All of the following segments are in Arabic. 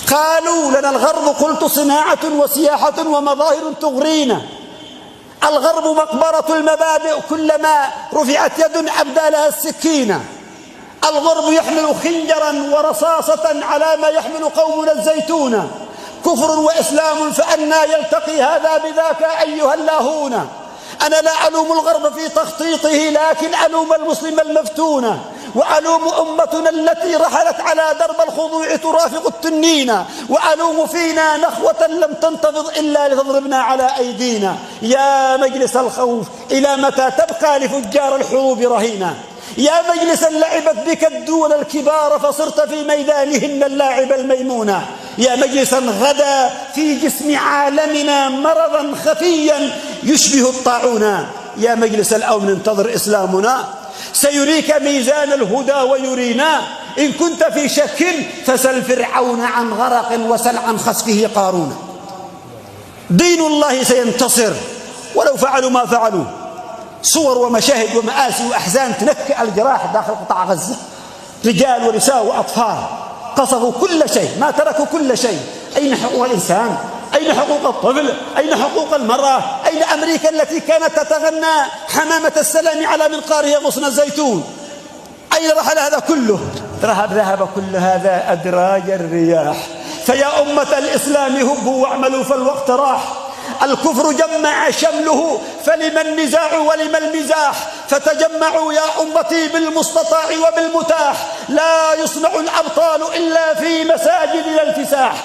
قالوا لنا الغرب قلت صناعة وسياحة ومظاهر تغرينا. الغرب مقبرة المبادئ، كلما رفعت يد أبدى لها السكينة. الغرب يحمل خنجرا ورصاصة على ما يحمل قومنا الزيتون. كفر وإسلام فأنا يلتقي هذا بذاك أيها اللاهون. أنا لا ألوم الغرب في تخطيطه، لكن ألوم المسلم المفتون، وألوم أمتنا التي رحلت على درب الخضوع ترافق التنين، وألوم فينا نخوة لم تنتفض إلا لتضربنا على أيدينا. يا مجلس الخوف إلى متى تبقى لفجار الحروب رهينا؟ يا مجلسا لعبت بك الدول الكبار فصرت في ميدانهن اللاعب الميمون. يا مجلسا غدا في جسم عالمنا مرضا خفيا يشبه الطاعون. يا مجلس الأمن انتظر إسلامنا سيريك ميزان الهدى ويرينا. إن كنت في شك فسل فرعون عن غرق وسل عن خسفه قارون. دين الله سينتصر ولو فعلوا ما فعلوا. صور ومشاهد ومآسي وأحزان تنكئ الجراح داخل قطاع غزة، رجال ونساء وأطفال قصفوا كل شيء، ما تركوا كل شيء. أين حقوق الإنسان؟ أين حقوق الطفل؟ أين حقوق المرأة؟ أين أمريكا التي كانت تتغنى حمامة السلام على منقارها غصن الزيتون؟ أين رحل هذا كله؟ ذهب كل هذا أدراج الرياح. فيا أمة الإسلام هبوا واعملوا فالوقت راح. الكفر جمع شمله فلما النزاع ولما المزاح. فتجمعوا يا أمتي بالمستطاع وبالمتاح. لا يصنع الأبطال إلا في مساجد الانفساح،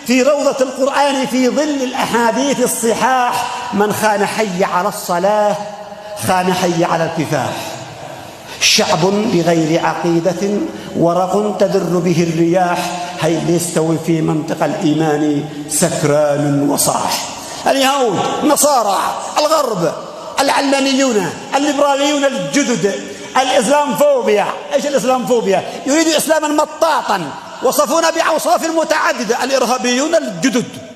في روضة القرآن في ظل الأحاديث الصحاح. من خان حي على الصلاة خان حي على الكفاح. شعب بغير عقيدة ورق تدر به الرياح. هل يستوي في منطقة الإيمان سكران وصاح؟ اليهود، النصارى، الغرب، العلمانيون، الليبراليون الجدد، الإسلامفوبيا. إيش الإسلامفوبيا؟ يريد إسلاما مطاطا، وصفونا بأوصاف متعددة. الإرهابيون الجدد،